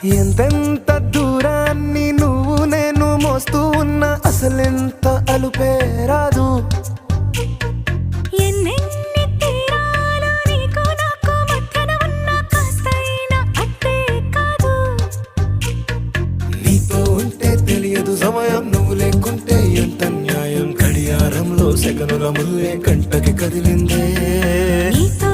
ఎంతెంత దూరాన్ని నువ్వు నేను మోస్తూ ఉన్నా అసలెంత అలుపే రాదు. ఎన్నెన్ని తీరాలు నీకు నాకు మధ్యన ఉన్నా కాస్తైనా అట్టే కాదు. నీతో ఉంటే తెలియదు సమయం, నువ్వు లేకుంటే ఎంత న్యాయం. గడియారంలో సెకనుల ముల్లే కంటకి కదిలిందే. నీతో